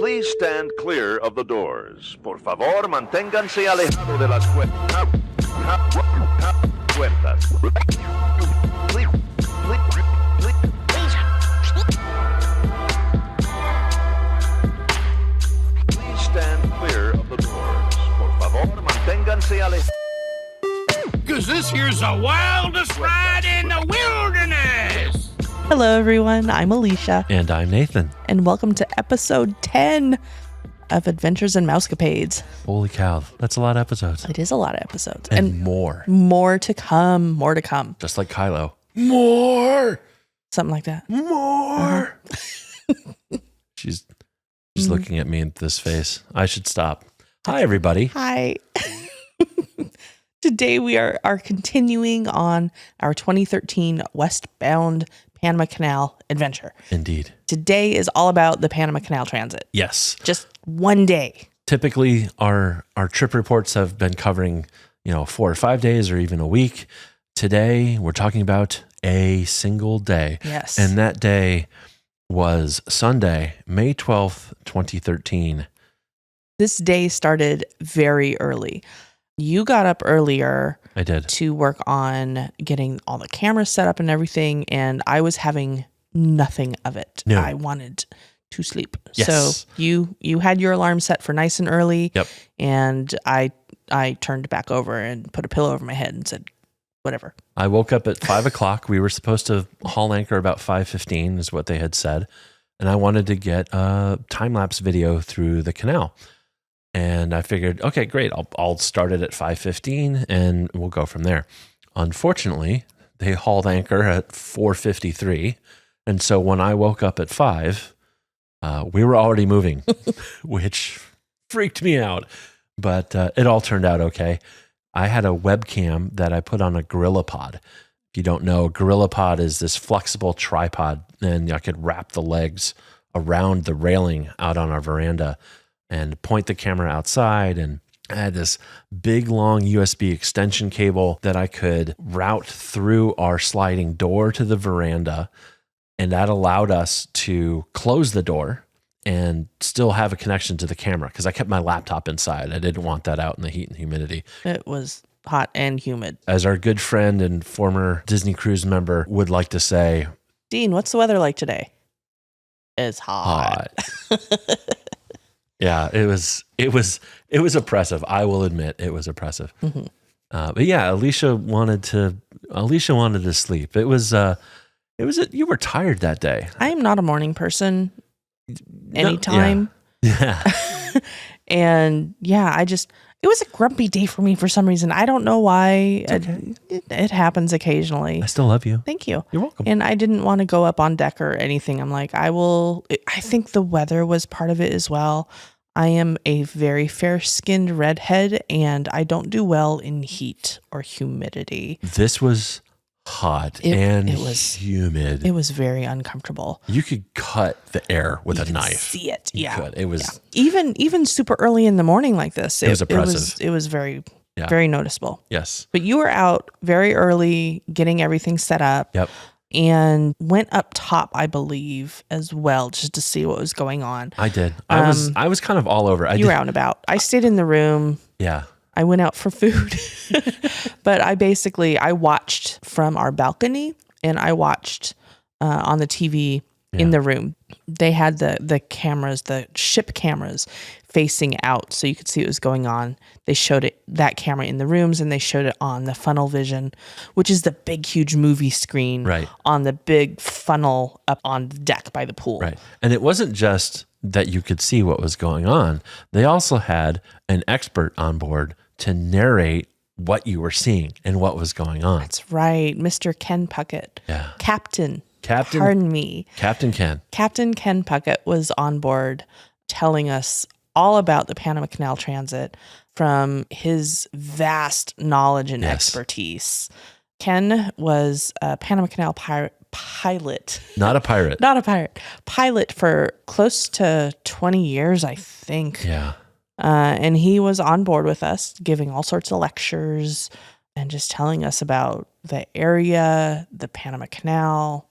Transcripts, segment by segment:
Please stand clear of the doors. Por favor, manténganse alejado de las puertas. Please stand clear of the doors. Por favor, manténganse alejado. Because this here's the wildest ride in the wilderness. Hello, everyone. I'm Alicia. And I'm Nathan. And welcome to episode 10 of Adventures in Mousecapades. Holy cow. That's a lot of episodes. It is a lot of episodes. And more. More to come. More to come. Just like Kylo. More. Something like that. More. She's looking at me with this face. I should stop. Hi, everybody. Hi. Today we are continuing on our 2013 westbound Panama Canal adventure. Indeed. Today is all about the Panama Canal Transit. Yes. Just one day. Typically, our trip reports have been covering, 4 or 5 days or even a week. Today, we're talking about a single day. Yes. And that day was Sunday, May 12th, 2013. This day started very early. You got up earlier. I did. To work on getting all the cameras set up and everything, and I was having nothing of it. No. I wanted to sleep. Yes. So you had your alarm set for nice and early. Yep. And I turned back over and put a pillow over my head and said, whatever. I woke up at 5 o'clock. We were supposed to haul anchor about 5:15 is what they had said. And I wanted to get a time-lapse video through the canal. And I figured, okay, great. I'll start it at 5:15 and we'll go from there. Unfortunately, they hauled anchor at 4:53. And so when I woke up at 5, we were already moving, which freaked me out. But it all turned out okay. I had a webcam that I put on a GorillaPod. If you don't know, GorillaPod is this flexible tripod, and I could wrap the legs around the railing out on our veranda and point the camera outside. And I had this big, long USB extension cable that I could route through our sliding door to the veranda. And that allowed us to close the door and still have a connection to the camera because I kept my laptop inside. I didn't want that out in the heat and humidity. It was hot and humid. As our good friend and former Disney Cruise member would like to say, Dean, what's the weather like today? It's hot. Yeah, it was oppressive. I will admit it was oppressive. Mm-hmm. But yeah, Alicia wanted to sleep. You were tired that day. I am not a morning person anytime. Yeah. And yeah, it was a grumpy day for me for some reason. I don't know why. Okay. It happens occasionally. I still love you. Thank you. You're welcome. And I didn't want to go up on deck or anything. I'm like, I think the weather was part of it as well. I am a very fair-skinned redhead, and I don't do well in heat or humidity. This was hot and it was humid. It was very uncomfortable. You could cut the air with a knife. See it. You could. It was even super early in the morning like this. It was oppressive. It was very, very noticeable. Yes. But you were out very early getting everything set up. Yep. And went up top, I believe, as well, just to see what was going on. I did. I was kind of all over. You were out and about. I stayed in the room. Yeah. I went out for food. But I watched from our balcony, and I watched on the TV in the room. They had the cameras, the ship cameras facing out so you could see what was going on. They showed that camera in the rooms, and they showed it on the funnel vision, which is the big, huge movie screen on the big funnel up on the deck by the pool. Right. And it wasn't just that you could see what was going on. They also had an expert on board to narrate what you were seeing and what was going on. That's right. Mr. Ken Puckett. Yeah. Captain. Pardon me. Captain Ken. Captain Ken Puckett was on board telling us all about the Panama Canal Transit from his vast knowledge and expertise. Ken was a Panama Canal pilot. Not a pirate. Not a pirate. Pilot for close to 20 years, I think. Yeah. And he was on board with us, giving all sorts of lectures and just telling us about the area, the Panama Canal,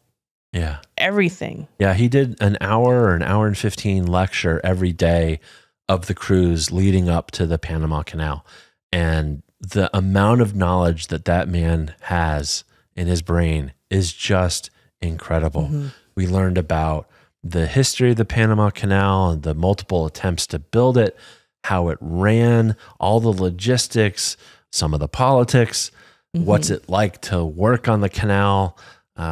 Yeah. everything. Yeah, he did an hour or an hour and 15 lecture every day of the cruise leading up to the Panama Canal. And the amount of knowledge that man has in his brain is just incredible. Mm-hmm. We learned about the history of the Panama Canal and the multiple attempts to build it, how it ran, all the logistics, some of the politics, what's it like to work on the canal.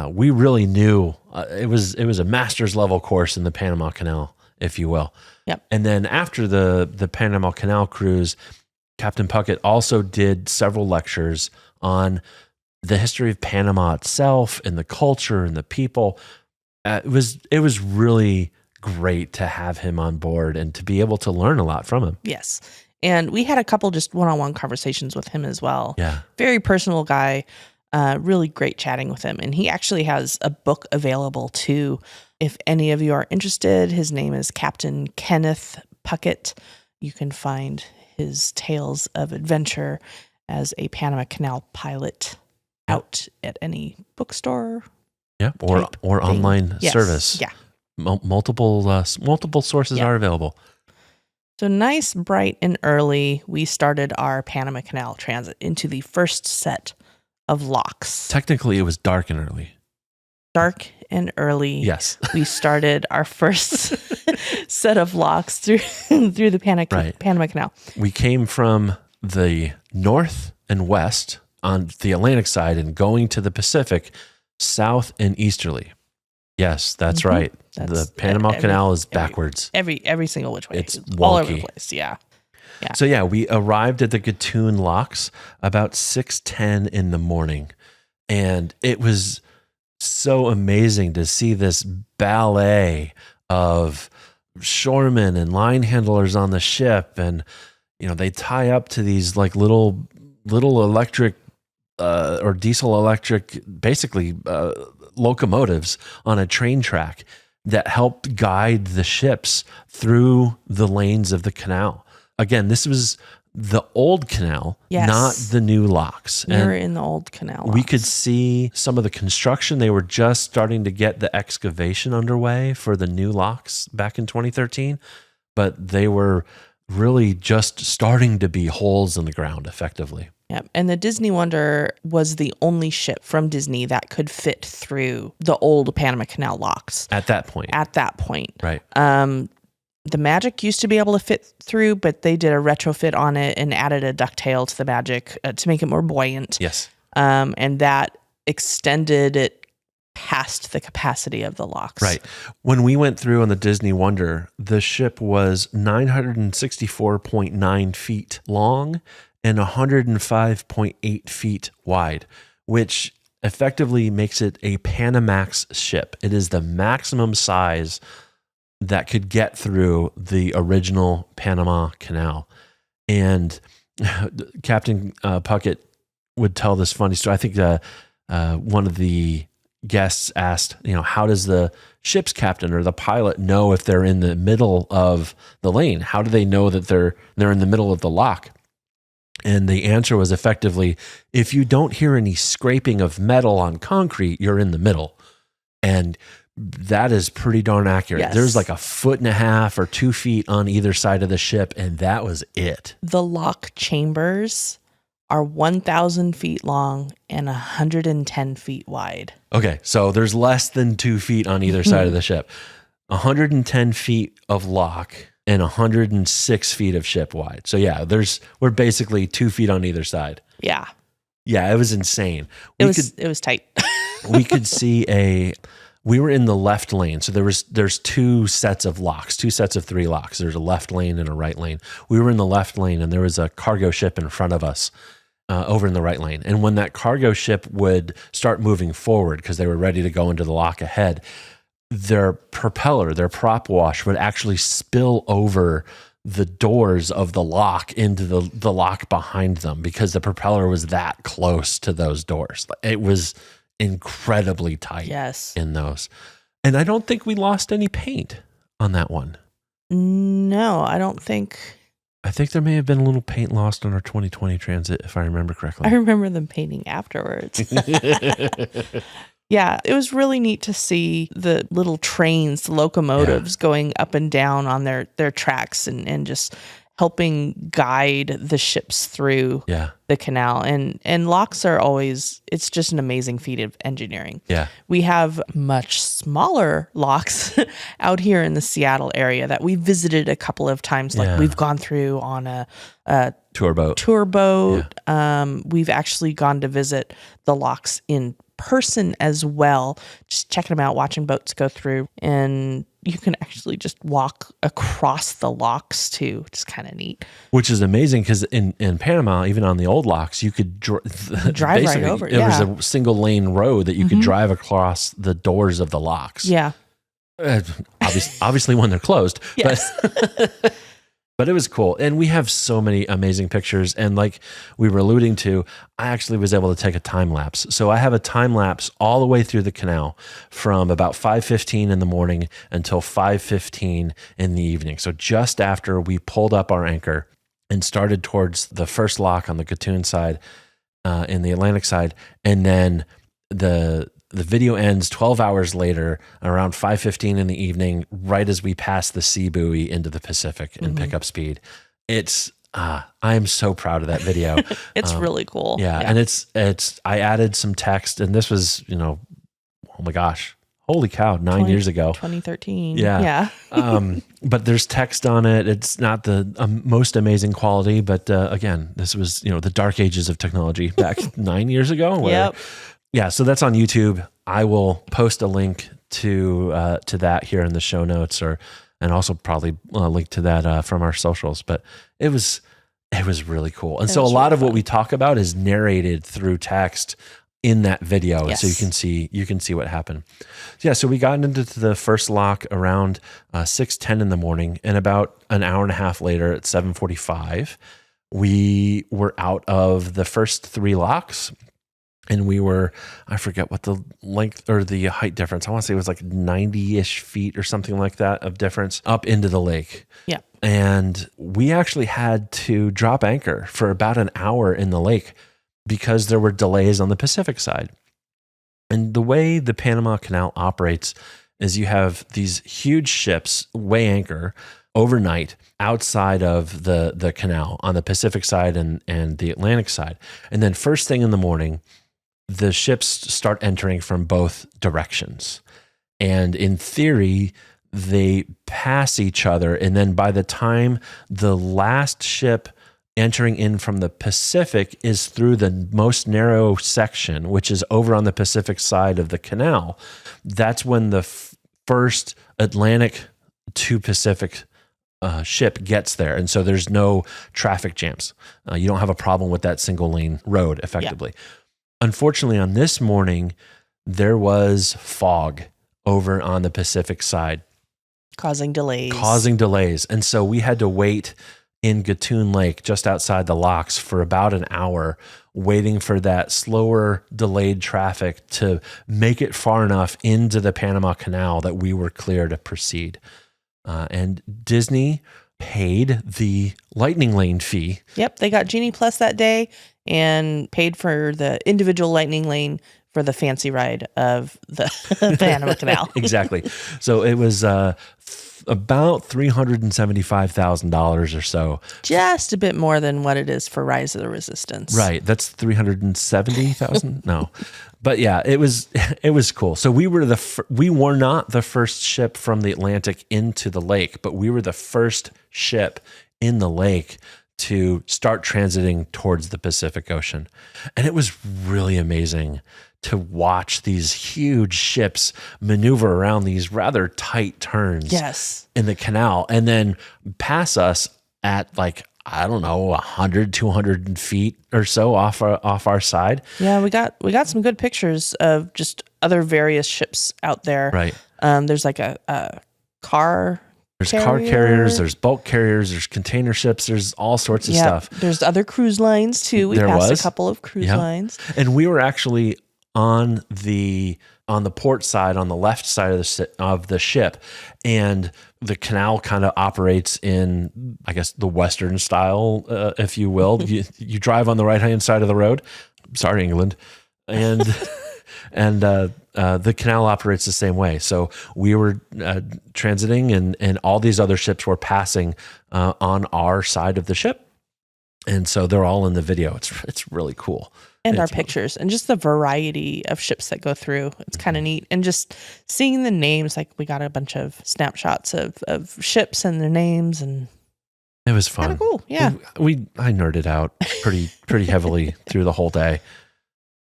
We really knew it was a master's level course in the Panama Canal, if you will. Yep. And then after the Panama Canal cruise, Captain Puckett also did several lectures on the history of Panama itself and the culture and the people. It was really great to have him on board and to be able to learn a lot from him. Yes. And we had a couple just one-on-one conversations with him as well. Yeah. Very personal guy. Really great chatting with him. And he actually has a book available too. If any of you are interested, his name is Captain Kenneth Puckett. You can find his tales of adventure as a Panama Canal pilot out at any bookstore. Yeah, or online service. Yeah. Multiple sources are available. So nice, bright, and early, we started our Panama Canal transit into the first set of locks. Technically, it was dark and early. Dark and early. Yes. We started our first set of locks through the Panama Canal. We came from the north and west on the Atlantic side and going to the Pacific, south and easterly. Yes, that's right. The Panama Canal is backwards. Every single which way. It's all over wonky. the place. Yeah. So yeah, we arrived at the Gatun locks about 6:10 in the morning, and it was so amazing to see this ballet of shoremen and line handlers on the ship, and they tie up to these like little electric or diesel electric, basically locomotives on a train track that helped guide the ships through the lanes of the canal. Again, this was the old canal, not the new locks. We were in the old canal locks. We could see some of the construction. They were just starting to get the excavation underway for the new locks back in 2013, but they were really just starting to be holes in the ground effectively. Yeah, and the Disney Wonder was the only ship from Disney that could fit through the old Panama Canal locks. At that point. Right. Right. The Magic used to be able to fit through, but they did a retrofit on it and added a ducktail to the Magic to make it more buoyant. Yes. And that extended it past the capacity of the locks. Right. When we went through on the Disney Wonder, the ship was 964.9 feet long and 105.8 feet wide, which effectively makes it a Panamax ship. It is the maximum size that could get through the original Panama Canal. And Captain Puckett would tell this funny story. I think one of the guests asked, how does the ship's captain or the pilot know if they're in the middle of the lane? How do they know that they're in the middle of the lock? And the answer was effectively, if you don't hear any scraping of metal on concrete, you're in the middle. And that is pretty darn accurate. Yes. There's like 1.5 or 2 feet on either side of the ship, and that was it. The lock chambers are 1,000 feet long and 110 feet wide. Okay, so there's less than 2 feet on either side of the ship. 110 feet of lock and 106 feet of ship wide. So yeah, we're basically 2 feet on either side. Yeah. Yeah, it was insane. It was tight. We could see we were in the left lane. So there's two sets of locks, 2 sets of 3 locks. There's a left lane and a right lane. We were in the left lane and there was a cargo ship in front of us over in the right lane. And when that cargo ship would start moving forward, because they were ready to go into the lock ahead, their propeller, their prop wash would actually spill over the doors of the lock into the lock behind them because the propeller was that close to those doors. It was incredibly tight in those. And I don't think we lost any paint on that one. No, I don't think. I think there may have been a little paint lost on our 2020 Transit, if I remember correctly. I remember them painting afterwards. Yeah, it was really neat to see the little trains, the locomotives going up and down on their tracks and just helping guide the ships through the canal. And locks are always, it's just an amazing feat of engineering. Yeah. We have much smaller locks out here in the Seattle area that we visited a couple of times. Like we've gone through on a Tour boat. We've actually gone to visit the locks in person as well, just checking them out, watching boats go through, and you can actually just walk across the locks too, which is kind of neat. Which is amazing because in Panama, even on the old locks, you could drive right over. It was a single lane road that you could drive across the doors of the locks. Yeah. Obviously when they're closed. Yes. But it was cool. And we have so many amazing pictures. And like we were alluding to, I actually was able to take a time lapse. So I have a time lapse all the way through the canal from about 5:15 in the morning until 5:15 in the evening. So just after we pulled up our anchor and started towards the first lock on the Gatun side, in the Atlantic side. And then the video ends 12 hours later, around 5:15 in the evening, right as we pass the sea buoy into the Pacific and pick up speed. It's, I am so proud of that video. It's really cool. Yeah. And I added some text, and this was, oh my gosh, holy cow, 9 years ago. 2013. Yeah. But there's text on it. It's not the most amazing quality, but again, this was, the dark ages of technology back 9 years ago. Yep. Yeah, so that's on YouTube. I will post a link to that here in the show notes, and also probably a link to that from our socials. But it was really cool, and so a lot of what we talk about is narrated through text in that video, so you can see what happened. Yeah, so we got into the first lock around 6:10 in the morning, and about an hour and a half later at 7:45, we were out of the first three locks. And we were, I forget what the length or the height difference, I want to say it was like 90-ish feet or something like that of difference up into the lake. Yeah. And we actually had to drop anchor for about an hour in the lake because there were delays on the Pacific side. And the way the Panama Canal operates is you have these huge ships weigh anchor overnight outside of the canal on the Pacific side and the Atlantic side. And then first thing in the morning, the ships start entering from both directions. And in theory, they pass each other. And then by the time the last ship entering in from the Pacific is through the most narrow section, which is over on the Pacific side of the canal, that's when the first Atlantic to Pacific ship gets there. And so there's no traffic jams. You don't have a problem with that single lane road effectively. Yeah. Unfortunately, on this morning, there was fog over on the Pacific side. Causing delays. And so we had to wait in Gatun Lake, just outside the locks, for about an hour, waiting for that slower, delayed traffic to make it far enough into the Panama Canal that we were clear to proceed. And Disney paid the Lightning Lane fee. Yep, they got Genie Plus that day and paid for the individual Lightning Lane for the fancy ride of the Panama Canal. Exactly. So it was about $375,000 or so. Just a bit more than what it is for Rise of the Resistance. Right. That's $370,000. No. But yeah, it was cool. So we were not the first ship from the Atlantic into the lake, but we were the first ship in the lake to start transiting towards the Pacific Ocean. And it was really amazing to watch these huge ships maneuver around these rather tight turns in the canal and then pass us at like, I don't know, 100, 200 feet or so off our side. Yeah, we got some good pictures of just other various ships out there. Right. There's like a car. There's car carriers, there's bulk carriers, there's container ships, there's all sorts of stuff. There's other cruise lines too. We passed a couple of cruise lines. And we were actually on the port side, on the left side of the ship, and the canal kind of operates in, I guess, the Western style, if you will. You drive on the right hand side of the road. Sorry, England, and And the canal operates the same way. So we were transiting, and all these other ships were passing on our side of the ship. And so they're all in the video. It's really cool. And our pictures and just the variety of ships that go through. It's kind of neat. And just seeing the names, like we got a bunch of snapshots of ships and their names, and it was fun. Kind of cool. Yeah. I nerded out pretty heavily through the whole day.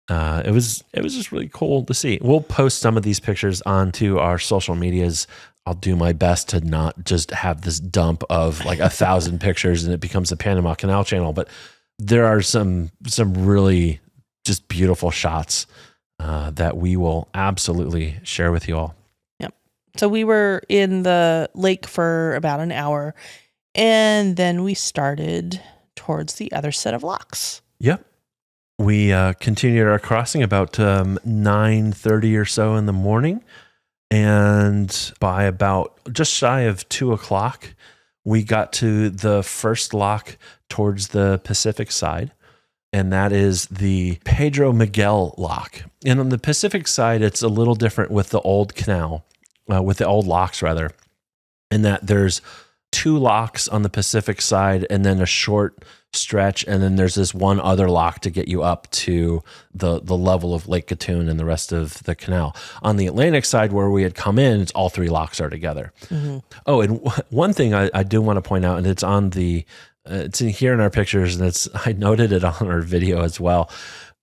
It was just really cool to see. We'll post some of these pictures onto our social medias. I'll do my best to not just have this dump of like 1,000 pictures and it becomes a Panama Canal channel, but there are some really just beautiful shots that we will absolutely share with you all. Yep. So we were in the lake for about an hour, and then we started towards the other set of locks. Yep. We continued our crossing about 9:30 or so in the morning. And by about just shy of 2:00, we got to the first lock towards the Pacific side. And that is the Pedro Miguel lock. And on the Pacific side, it's a little different with the old canal, with the old locks rather, in that there's 2 locks on the Pacific side and then a short stretch, and then there's this one other lock to get you up to the level of Lake Gatun and the rest of the canal. On the Atlantic side, where we had come in, it's all 3 locks are together. Mm-hmm. Oh, and one thing I do want to point out, and it's on the it's in here in our pictures, and I noted it on our video as well.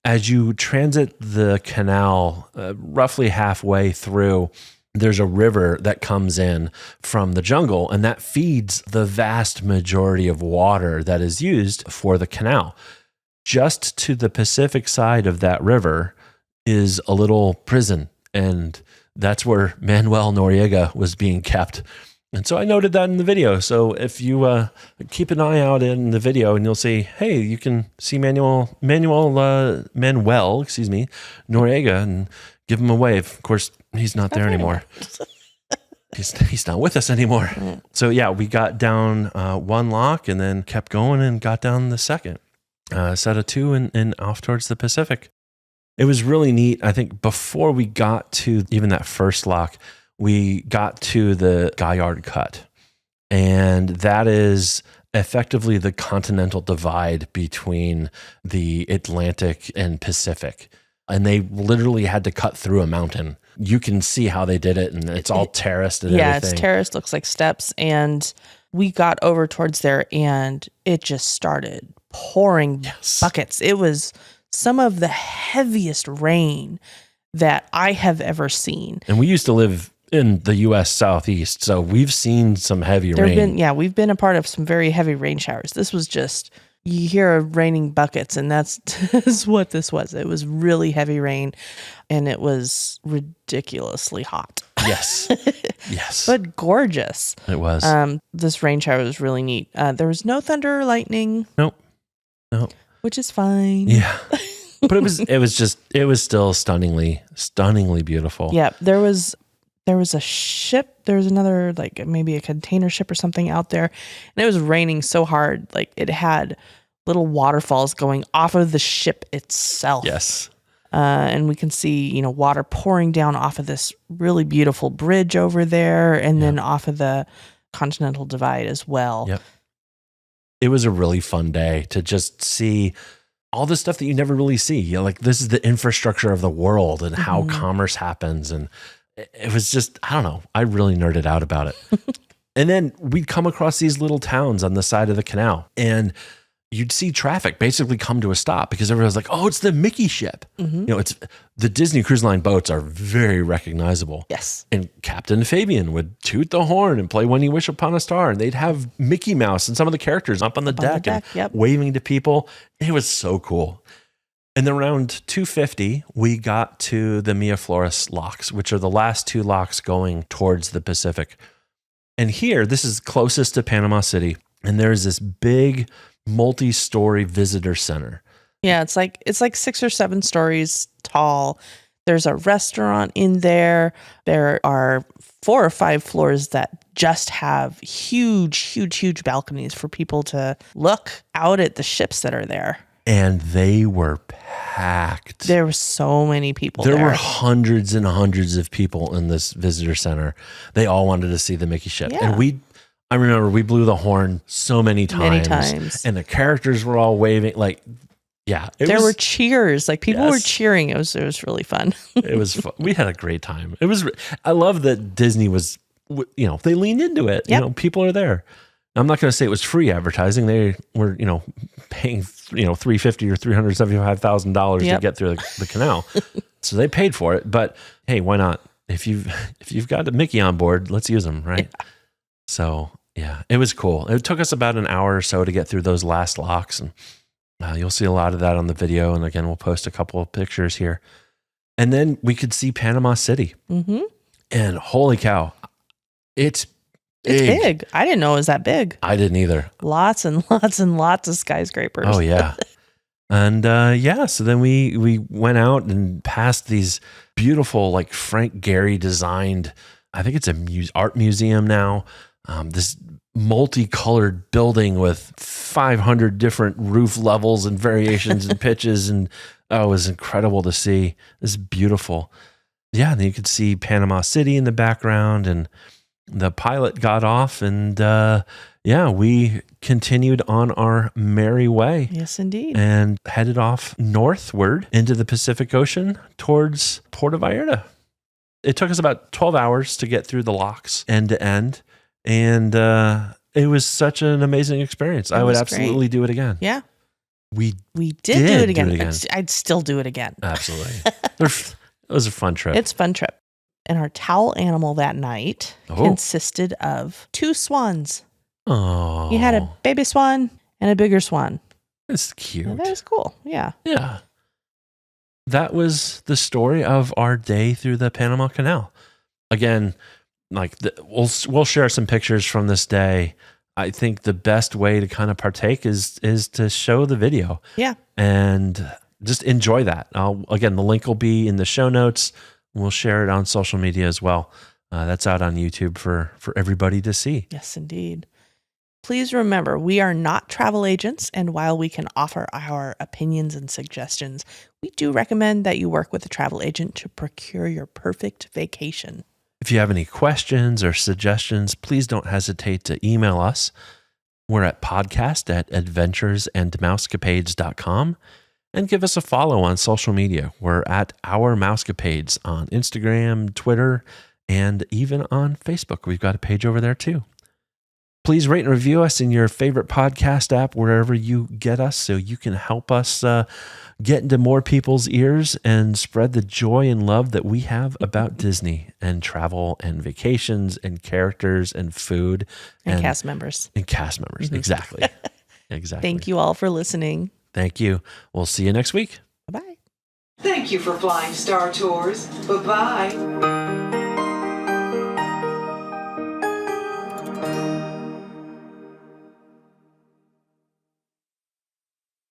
As you transit the canal, roughly halfway through, there's a river that comes in from the jungle, and that feeds the vast majority of water that is used for the canal. Just to the Pacific side of that river is a little prison, and that's where Manuel Noriega was being kept. And so I noted that in the video. So if you keep an eye out in the video, and you'll see, hey, you can see Manuel, Noriega, and give him a wave. Of course, he's not there anymore. He's not with us anymore. So yeah, we got down 1 lock and then kept going and got down the second set of 2 and off towards the Pacific. It was really neat. I think before we got to even that first lock, we got to the Gaillard Cut, and that is effectively the continental divide between the Atlantic and Pacific. And they literally had to cut through a mountain. You can see how they did it, and it's all terraced and everything. Yeah, it's terraced, looks like steps. And we got over towards there, and it just started pouring buckets. It was some of the heaviest rain that I have ever seen. And we used to live in the U.S. Southeast, so we've seen some heavy rain. We've been a part of some very heavy rain showers. This was just... You hear of raining buckets, and that's what this was. It was really heavy rain, and it was ridiculously hot. Yes. Yes. But gorgeous. It was. This rain shower was really neat. There was no thunder or lightning. Nope. Which is fine. Yeah. But it was still stunningly beautiful. Yeah. There was a ship. There was another, like maybe a container ship or something out there. And it was raining so hard. Like it had little waterfalls going off of the ship itself. Yes. And we can see, water pouring down off of this really beautiful bridge over there. And then off of the Continental Divide as well. Yep. It was a really fun day to just see all the stuff that you never really see. Like this is the infrastructure of the world and how commerce happens. And it was just, I don't know, I really nerded out about it. And then we'd come across these little towns on the side of the canal, and you'd see traffic basically come to a stop because everyone's like, oh, it's the Mickey ship. Mm-hmm. It's the Disney Cruise Line boats are very recognizable. Yes. And Captain Fabian would toot the horn and play When You Wish Upon a Star, and they'd have Mickey Mouse and some of the characters up on the deck and waving to people. It was so cool. And then around 2:50, we got to the Miraflores locks, which are the last 2 locks going towards the Pacific. And here, this is closest to Panama City, and there's this big multi-story visitor center. Yeah, it's like 6 or 7 stories tall. There's a restaurant in there. There are 4 or 5 floors that just have huge balconies for people to look out at the ships that are there. and they were packed. There were so many people There there. were hundreds and hundreds of people in this visitor center. They all wanted to see the Mickey ship. Yeah. And I remember we blew the horn so many times. Many times. And the characters were all waving. Like, yeah. There were cheers. Like people were Yes. cheering. It was really fun. It was fun. We had a great time. I love that Disney was, they leaned into it. Yep. People are there. I'm not going to say it was free advertising. They were, paying, $350,000 or $375,000 to Yep. get through the canal. So they paid for it. But hey, why not? If you've got a Mickey on board, let's use them, right? Yeah. So yeah, it was cool. It took us about an hour or so to get through those last locks, and you'll see a lot of that on the video. And again, we'll post a couple of pictures here. And then we could see Panama City. Mm-hmm. And holy cow, it's big. I didn't know it was that big. I didn't either. Lots and lots and lots of skyscrapers. Oh yeah. And so then we went out and passed these beautiful, like Frank Gehry designed, I think it's a art museum now, this multicolored building with 500 different roof levels and variations and pitches. And it was incredible to see. It was beautiful. Yeah, and then you could see Panama City in the background, and the pilot got off, and we continued on our merry way. Yes, indeed. And headed off northward into the Pacific Ocean towards Puerto Vallarta. It took us about 12 hours to get through the locks end to end, and it was such an amazing experience. I would absolutely do it again. Yeah. We did do it again. I'd still do it again. Absolutely. It was a fun trip. It's a fun trip. And our towel animal that night consisted of 2 swans. Oh. You had a baby swan and a bigger swan. That's cute. And that was cool. Yeah. Yeah. That was the story of our day through the Panama Canal. Again, we'll share some pictures from this day. I think the best way to kind of partake is to show the video. Yeah. And just enjoy that. Again, the link will be in the show notes. We'll share it on social media as well. That's out on YouTube for everybody to see. Yes, indeed. Please remember, we are not travel agents, and while we can offer our opinions and suggestions, we do recommend that you work with a travel agent to procure your perfect vacation. If you have any questions or suggestions, please don't hesitate to email us. We're at podcast@adventuresandmousecapades.com, and give us a follow on social media. We're at Our Mousecapades on Instagram, Twitter, and even on Facebook. We've got a page over there too. Please rate and review us in your favorite podcast app, wherever you get us, so you can help us get into more people's ears and spread the joy and love that we have about Disney and travel and vacations and characters and food. And cast members. And cast members, exactly. Exactly. Thank you all for listening. Thank you. We'll see you next week. Bye-bye. Thank you for flying Star Tours. Bye-bye.